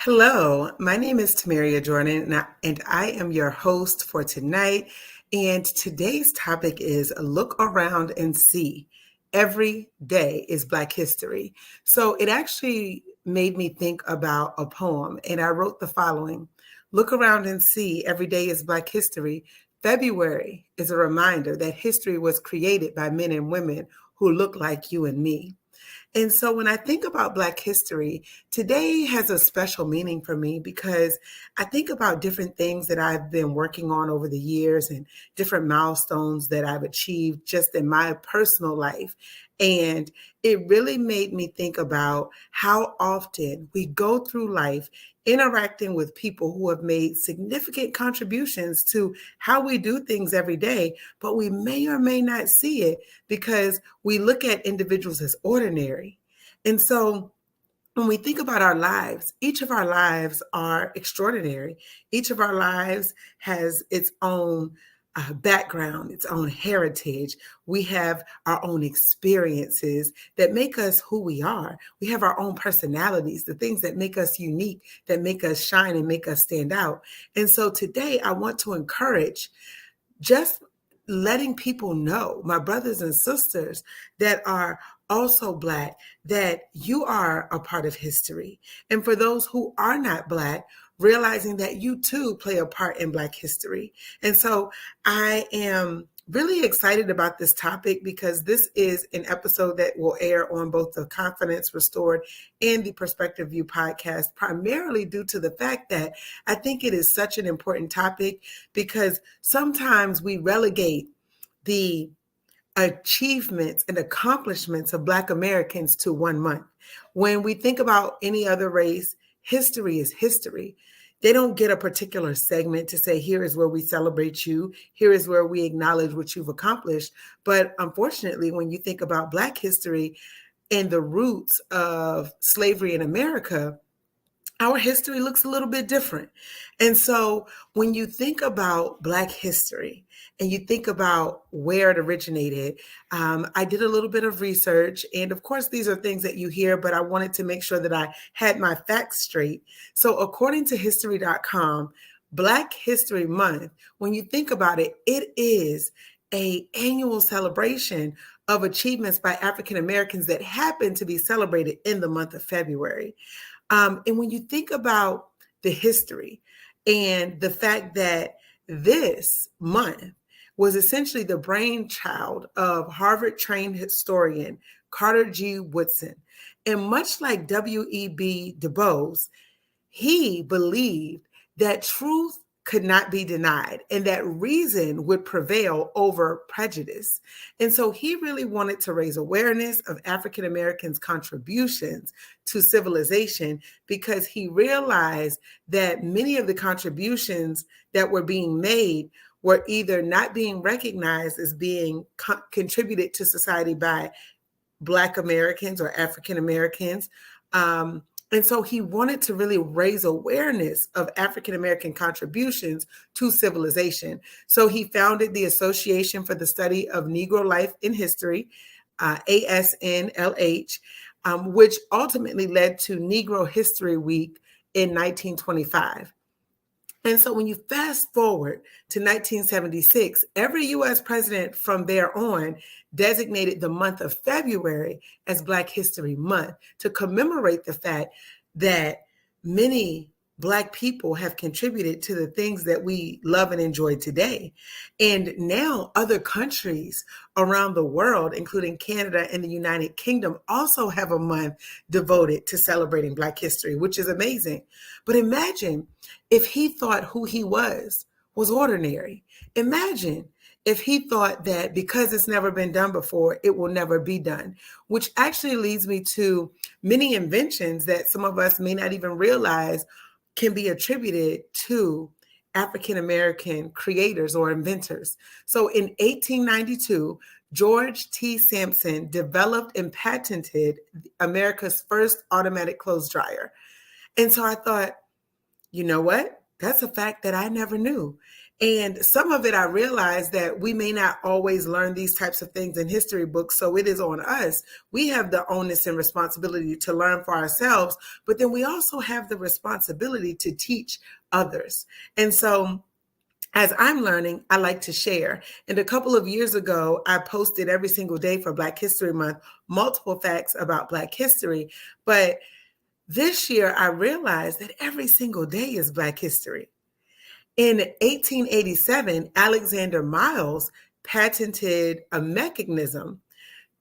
Hello, my name is Tomeria Jordan, and I am your host for tonight. And today's topic is look around and see. Every day is Black History. So it actually made me think about a poem, and I wrote the following. Look around and see. Every day is Black History. February is a reminder that history was created by men and women who look like you and me. And so when I think about Black history, today has a special meaning for me because I think about different things that I've been working on over the years and different milestones that I've achieved just in my personal life. And it really made me think about how often we go through life interacting with people who have made significant contributions to how we do things every day, but we may or may not see it because we look at individuals as ordinary. And so when we think about our lives, each of our lives are extraordinary. Each of our lives has its own background, its own heritage. We have our own experiences that make us who we are. We have our own personalities, the things that make us unique, that make us shine and make us stand out. And so today I want to encourage just letting people know, my brothers and sisters that are also Black, that you are a part of history. And for those who are not Black, realizing that you too play a part in Black history. And so I am really excited about this topic because this is an episode that will air on both the Confidence Restored and the Perspective View podcast, primarily due to the fact that I think it is such an important topic because sometimes we relegate the achievements and accomplishments of Black Americans to 1 month. When we think about any other race, history is history. They don't get a particular segment to say, here is where we celebrate you. Here is where we acknowledge what you've accomplished. But unfortunately, when you think about Black history and the roots of slavery in America, our history looks a little bit different. And so when you think about Black history and you think about where it originated, I did a little bit of research. And of course, these are things that you hear, but I wanted to make sure that I had my facts straight. So according to history.com, Black History Month, when you think about it, it is an annual celebration of achievements by African Americans that happen to be celebrated in the month of February. And when you think about the history and the fact that this month was essentially the brainchild of Harvard-trained historian Carter G. Woodson, and much like W.E.B. Du Bois, he believed that truth could not be denied and that reason would prevail over prejudice. And so he really wanted to raise awareness of African Americans' contributions to civilization because he realized that many of the contributions that were being made were either not being recognized as being contributed to society by Black Americans or African Americans. And so he wanted to really raise awareness of African American contributions to civilization. So he founded the Association for the Study of Negro Life in History, ASNLH, which ultimately led to Negro History Week in 1925. And so when you fast forward to 1976, every US president from there on designated the month of February as Black History Month to commemorate the fact that many Black people have contributed to the things that we love and enjoy today. And now other countries around the world, including Canada and the United Kingdom, also have a month devoted to celebrating Black history, which is amazing. But imagine if he thought who he was ordinary. Imagine if he thought that because it's never been done before, it will never be done, which actually leads me to many inventions that some of us may not even realize can be attributed to African American creators or inventors. So in 1892, George T. Sampson developed and patented America's first automatic clothes dryer. And so I thought, you know what? That's a fact that I never knew. And some of it, I realized that we may not always learn these types of things in history books. So it is on us. We have the onus and responsibility to learn for ourselves, but then we also have the responsibility to teach others. And so as I'm learning, I like to share. And a couple of years ago, I posted every single day for Black History Month, multiple facts about Black history. But this year, I realized that every single day is Black history. In 1887, Alexander Miles patented a mechanism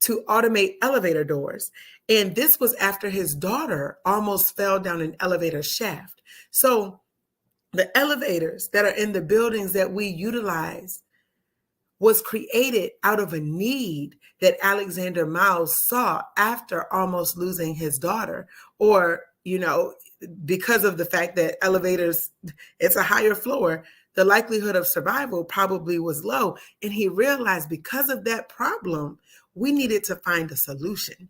to automate elevator doors. And this was after his daughter almost fell down an elevator shaft. So the elevators that are in the buildings that we utilize was created out of a need that Alexander Miles saw after almost losing his daughter, or, because of the fact that elevators, it's a higher floor, the likelihood of survival probably was low. And he realized because of that problem, we needed to find a solution.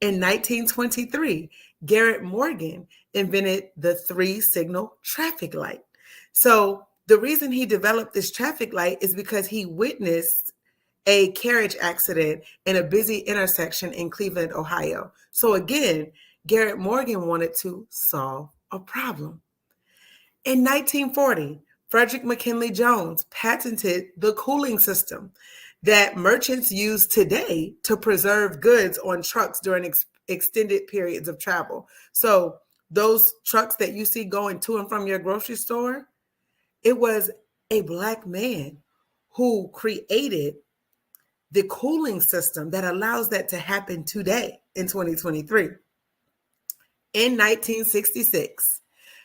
In 1923, Garrett Morgan invented the 3-signal traffic light. So the reason he developed this traffic light is because he witnessed a carriage accident in a busy intersection in Cleveland, Ohio. So again, Garrett Morgan wanted to solve a problem. In 1940, Frederick McKinley Jones patented the cooling system that merchants use today to preserve goods on trucks during extended periods of travel. So those trucks that you see going to and from your grocery store, it was a Black man who created the cooling system that allows that to happen today in 2023. In 1966,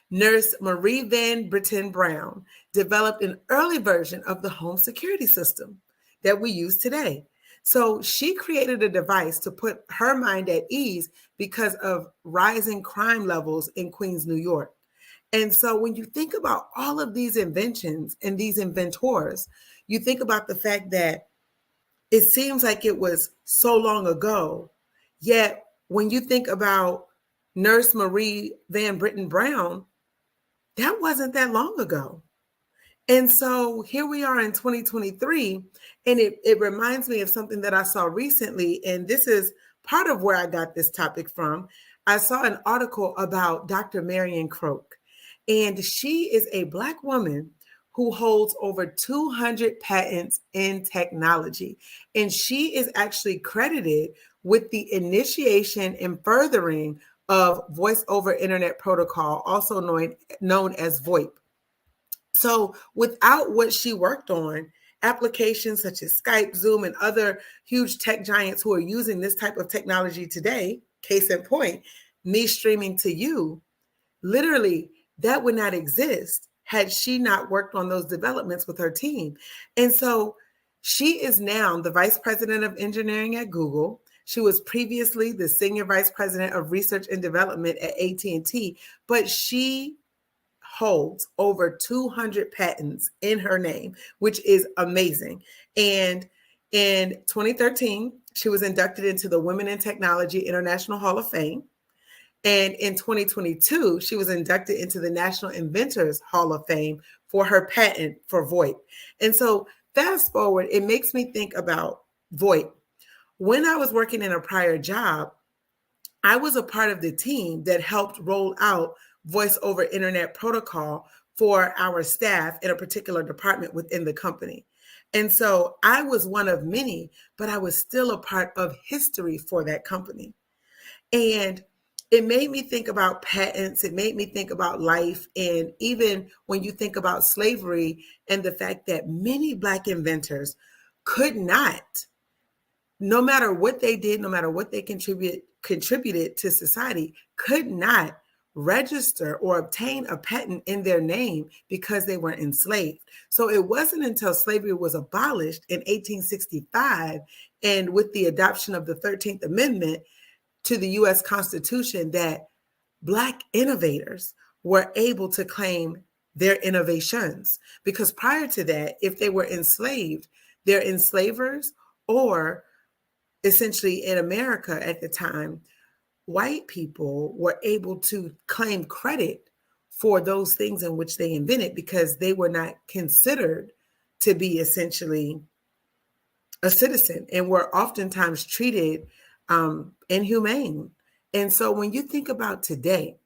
nurse Marie Van Britten Brown developed an early version of the home security system that we use today. So she created a device to put her mind at ease because of rising crime levels in Queens, New York. And so when you think about all of these inventions and these inventors, you think about the fact that it seems like it was so long ago. Yet when you think about Nurse Marie Van Britten Brown, that wasn't that long ago. And so here we are in 2023, and it reminds me of something that I saw recently. And this is part of where I got this topic from. I saw an article about Dr. Marion Croak, and she is a Black woman who holds over 200 patents in technology. And she is actually credited with the initiation and furthering of voice over internet protocol, also known as VoIP. So without what she worked on, applications such as Skype, Zoom, and other huge tech giants who are using this type of technology today, case in point, me streaming to you, literally that would not exist had she not worked on those developments with her team. And so she is now the vice president of engineering at Google. She was previously the senior vice president of research and development at AT&T, but she holds over 200 patents in her name, which is amazing. And in 2013, she was inducted into the Women in Technology International Hall of Fame. And in 2022, she was inducted into the National Inventors Hall of Fame for her patent for VoIP. And so fast forward, it makes me think about VoIP. When I was working in a prior job, I was a part of the team that helped roll out voice over internet protocol for our staff in a particular department within the company. And so I was one of many, but I was still a part of history for that company. And it made me think about patents. It made me think about life. And even when you think about slavery and the fact that many Black inventors could not, no matter what they did, no matter what they contributed to society, could not register or obtain a patent in their name because they were enslaved. So it wasn't until slavery was abolished in 1865 and with the adoption of the 13th Amendment to the US Constitution that Black innovators were able to claim their innovations. Because prior to that, if they were enslaved, their enslavers, or essentially in America at the time, white people were able to claim credit for those things in which they invented because they were not considered to be essentially a citizen and were oftentimes treated inhumane. And so when you think about today,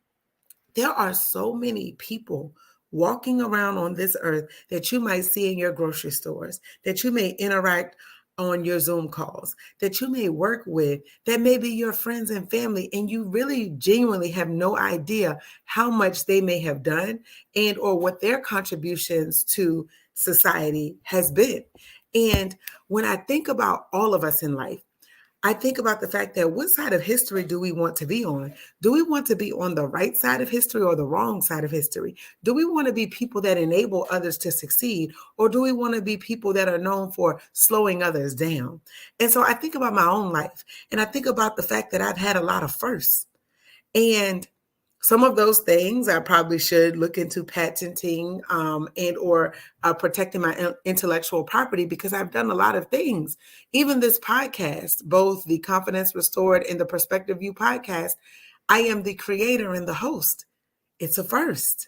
there are so many people walking around on this earth that you might see in your grocery stores, that you may interact on your Zoom calls, that you may work with, that may be your friends and family, and you really genuinely have no idea how much they may have done and or what their contributions to society has been. And when I think about all of us in life, I think about the fact that what side of history do we want to be on? Do we want to be on the right side of history or the wrong side of history? Do we want to be people that enable others to succeed? Or do we want to be people that are known for slowing others down? And so I think about my own life and I think about the fact that I've had a lot of firsts. And some of those things I probably should look into patenting and or protecting my intellectual property because I've done a lot of things. Even this podcast, both the Confidence Restored and the Perspective View podcast, I am the creator and the host. It's a first.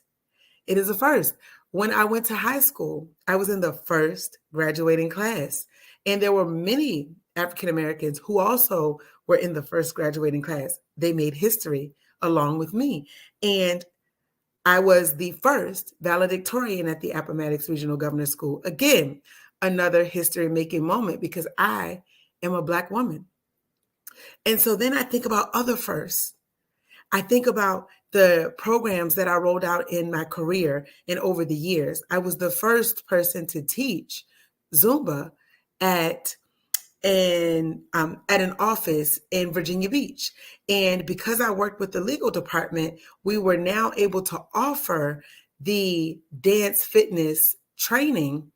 It is a first. When I went to high school, I was in the first graduating class. And there were many African Americans who also were in the first graduating class. They made history along with me. And I was the first valedictorian at the Appomattox Regional Governor's School. Again, another history-making moment because I am a Black woman. And so then I think about other firsts. I think about the programs that I rolled out in my career and over the years. I was the first person to teach Zumba at an office in Virginia Beach. And because I worked with the legal department, we were now able to offer the dance fitness training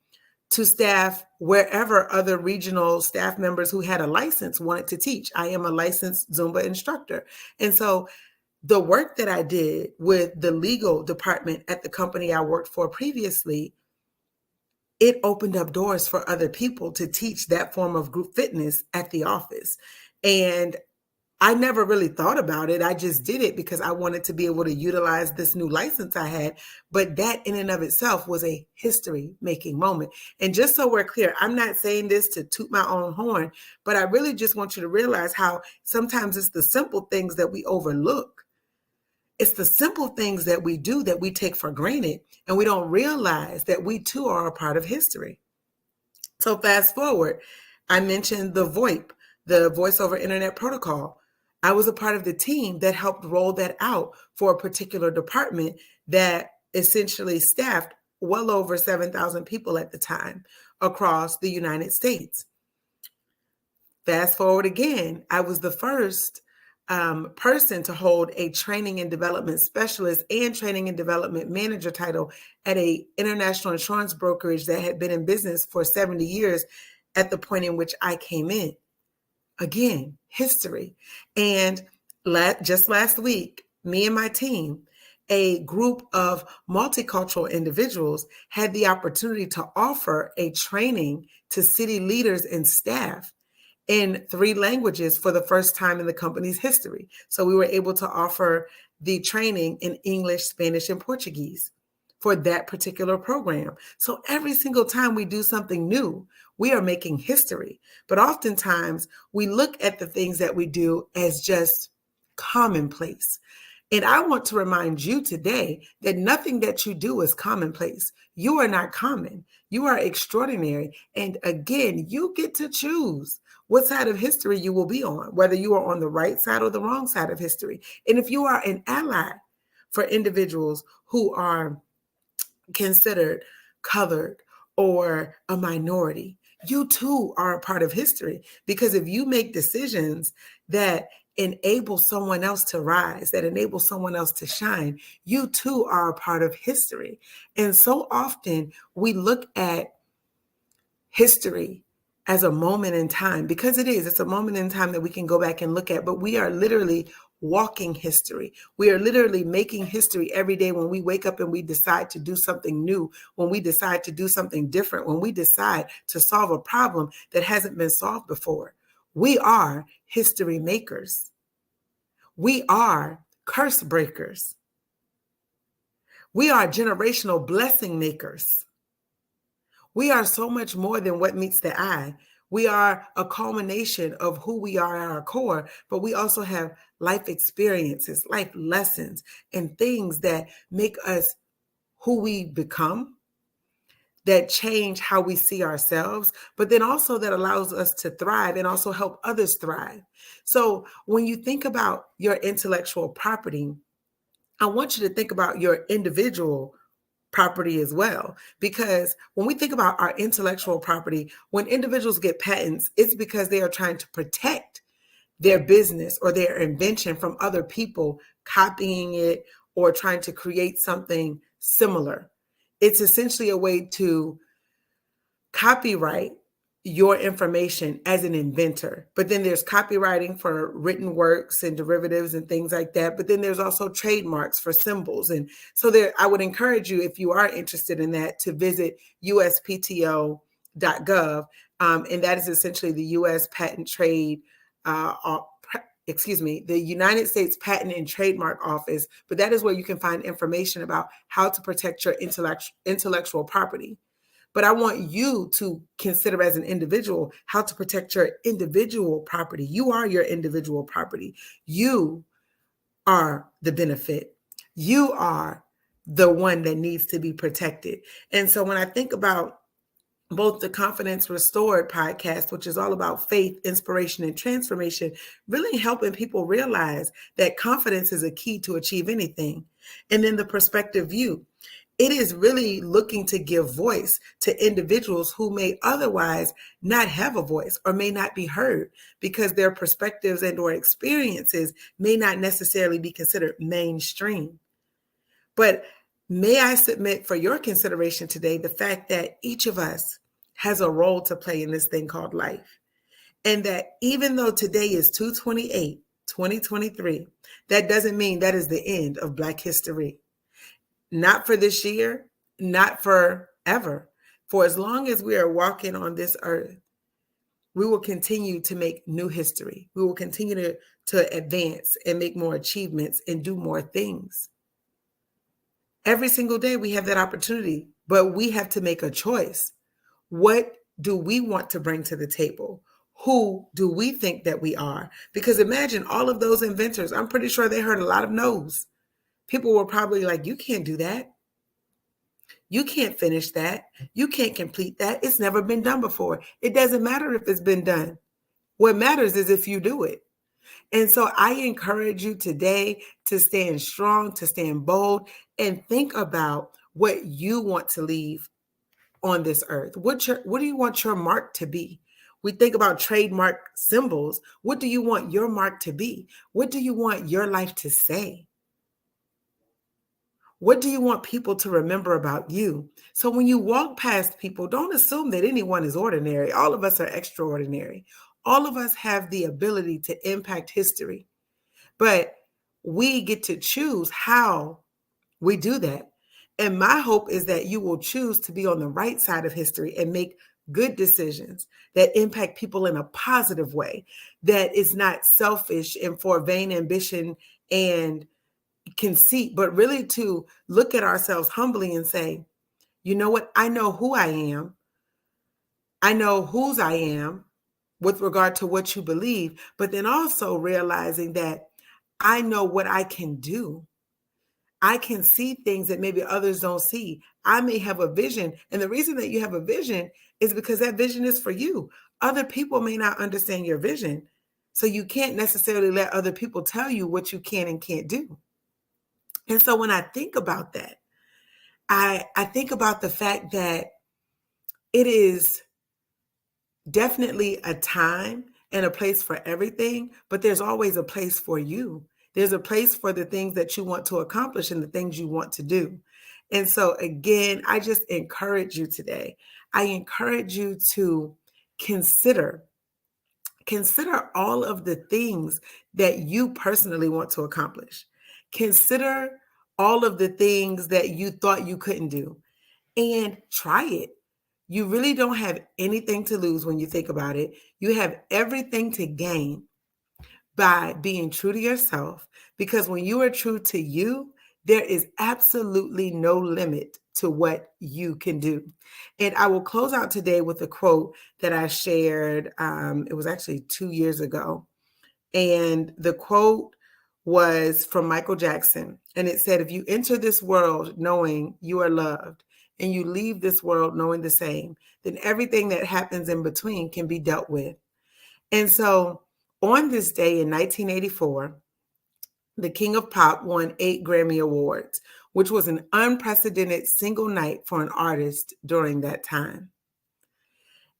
to staff wherever other regional staff members who had a license wanted to teach. I am a licensed Zumba instructor. And so the work that I did with the legal department at the company I worked for previously, it opened up doors for other people to teach that form of group fitness at the office. And I never really thought about it. I just did it because I wanted to be able to utilize this new license I had. But that in and of itself was a history-making moment. And just so we're clear, I'm not saying this to toot my own horn, but I really just want you to realize how sometimes it's the simple things that we overlook. It's the simple things that we do that we take for granted, and we don't realize that we too are a part of history. So fast forward, I mentioned the VoIP, the Voice over Internet Protocol. I was a part of the team that helped roll that out for a particular department that essentially staffed well over 7,000 people at the time across the United States. Fast forward again, I was the first person to hold a training and development specialist and training and development manager title at a international insurance brokerage that had been in business for 70 years at the point in which I came in. Again, history. And just last week, me and my team, a group of multicultural individuals, had the opportunity to offer a training to city leaders and staff in 3 languages for the first time in the company's history. So we were able to offer the training in English, Spanish, and Portuguese for that particular program. So every single time we do something new, we are making history. But oftentimes we look at the things that we do as just commonplace. And I want to remind you today that nothing that you do is commonplace. You are not common. You are extraordinary. And again, you get to choose what side of history you will be on, whether you are on the right side or the wrong side of history. And if you are an ally for individuals who are considered colored or a minority, you too are a part of history. Because if you make decisions that enable someone else to rise, that enable someone else to shine, you too are a part of history. And so often we look at history as a moment in time, because it's a moment in time that we can go back and look at, but we are literally walking history. We are literally making history every day when we wake up and we decide to do something new, when we decide to do something different, when we decide to solve a problem that hasn't been solved before. We are history makers. We are curse breakers. We are generational blessing makers. We are so much more than what meets the eye. We are a culmination of who we are at our core, but we also have life experiences, life lessons, and things that make us who we become, that change how we see ourselves, but then also that allows us to thrive and also help others thrive. So when you think about your intellectual property, I want you to think about your individual property as well. Because when we think about our intellectual property, when individuals get patents, it's because they are trying to protect their business or their invention from other people copying it or trying to create something similar. It's essentially a way to copyright your information as an inventor. But then there's copywriting for written works and derivatives and things like that. But then there's also trademarks for symbols. And so there, I would encourage you, if you are interested in that, to visit USPTO.gov. And that is essentially the U.S. Patent Trade, the United States Patent and Trademark Office. But that is where you can find information about how to protect your intellectual property. But I want you to consider as an individual how to protect your individual property. You are your individual property. You are the benefit. You are the one that needs to be protected. And so when I think about both the Confidence Restored podcast, which is all about faith, inspiration, and transformation, really helping people realize that confidence is a key to achieve anything. And then the perspective view. It is really looking to give voice to individuals who may otherwise not have a voice or may not be heard because their perspectives and or experiences may not necessarily be considered mainstream. But may I submit for your consideration today the fact that each of us has a role to play in this thing called life. And that even though today is 2/28, 2023, that doesn't mean that is the end of Black history. Not for this year, not forever. For as long as we are walking on this earth, we will continue to make new history. We will continue to advance and make more achievements and do more things. Every single day we have that opportunity, but we have to make a choice. What do we want to bring to the table? Who do we think that we are? Because imagine all of those inventors. I'm pretty sure they heard a lot of no's. People were probably like, you can't do that. You can't finish that. You can't complete that. It's never been done before. It doesn't matter if it's been done. What matters is if you do it. And so I encourage you today to stand strong, to stand bold, and think about what you want to leave on this earth. What do you want your mark to be? We think about trademark symbols. What do you want your mark to be? What do you want your life to say? What do you want people to remember about you? So when you walk past people, don't assume that anyone is ordinary. All of us are extraordinary. All of us have the ability to impact history, but we get to choose how we do that. And my hope is that you will choose to be on the right side of history and make good decisions that impact people in a positive way, that is not selfish and for vain ambition and conceit, but really to look at ourselves humbly and say, you know what? I know who I am. I know whose I am with regard to what you believe, but then also realizing that I know what I can do. I can see things that maybe others don't see. I may have a vision. And the reason that you have a vision is because that vision is for you. Other people may not understand your vision. So you can't necessarily let other people tell you what you can and can't do. And so when I think about that, I think about the fact that it is definitely a time and a place for everything, but there's always a place for you. There's a place for the things that you want to accomplish and the things you want to do. And so again, I just encourage you today. I encourage you to consider all of the things that you personally want to accomplish. Consider all of the things that you thought you couldn't do and try it. You really don't have anything to lose when you think about it. You have everything to gain by being true to yourself, because when you are true to you, There is absolutely no limit to what you can do. And I will close out today with a quote that I shared. It was actually 2 years ago. And the quote was from Michael Jackson. And it said, if you enter this world knowing you are loved and you leave this world knowing the same, then everything that happens in between can be dealt with. And so on this day in 1984, the King of Pop won 8 Grammy Awards, which was an unprecedented single night for an artist during that time.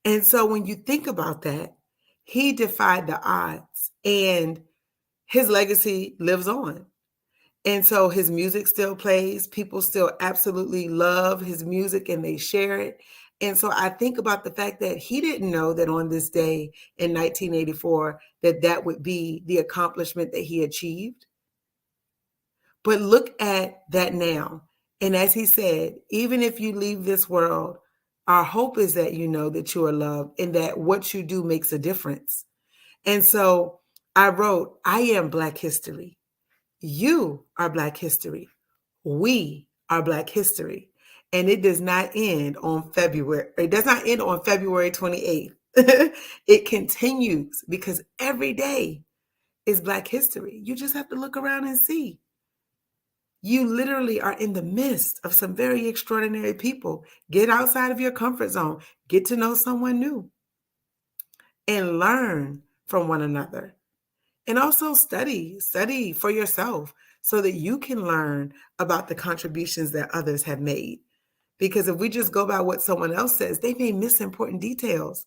And so when you think about that, he defied the odds and his legacy lives on. And so his music still plays. People still absolutely love his music and they share it. And so I think about the fact that he didn't know that on this day in 1984, that would be the accomplishment that he achieved. But look at that now. And as he said, even if you leave this world, our hope is that you know that you are loved and that what you do makes a difference. And so I wrote, I am Black history. You are Black history. We are Black history. And it does not end on February. It does not end on February 28th. It continues because every day is Black history. You just have to look around and see. You literally are in the midst of some very extraordinary people. Get outside of your comfort zone. Get to know someone new and learn from one another. And also study for yourself so that you can learn about the contributions that others have made. Because if we just go by what someone else says, they may miss important details.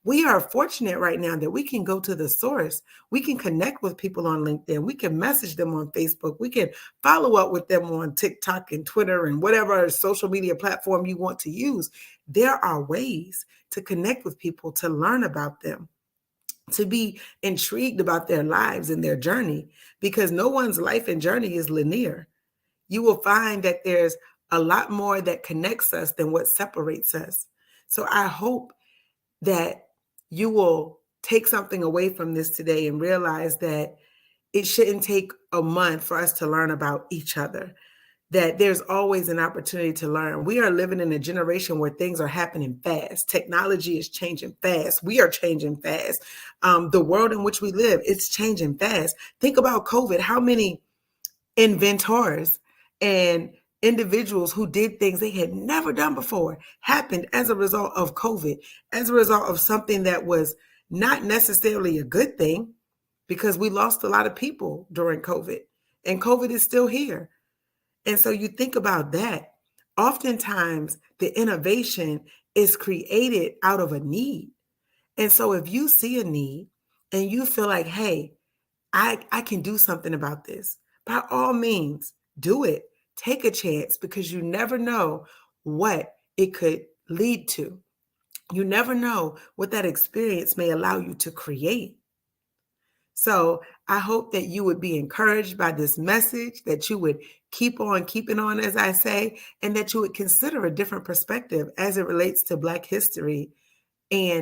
We are fortunate right now that we can go to the source. We can connect with people on LinkedIn. We can message them on Facebook. We can follow up with them on TikTok and Twitter and whatever social media platform you want to use. There are ways to connect with people, to learn about them, to be intrigued about their lives and their journey, because no one's life and journey is linear. You will find that there's a lot more that connects us than what separates us. So I hope that you will take something away from this today and realize that it shouldn't take a month for us to learn about each other, that there's always an opportunity to learn. We are living in a generation where things are happening fast. Technology is changing fast. We are changing fast. The world in which we live, it's changing fast. Think about COVID. How many inventors and individuals who did things they had never done before happened as a result of COVID, as a result of something that was not necessarily a good thing, because we lost a lot of people during COVID, and COVID is still here. And so you think about that. Oftentimes, the innovation is created out of a need. And so if you see a need and you feel like, hey, I can do something about this, by all means, do it. Take a chance, because you never know what it could lead to. You never know what that experience may allow you to create. So I hope that you would be encouraged by this message, that you would keep on keeping on, as I say, and that you would consider a different perspective as it relates to Black history and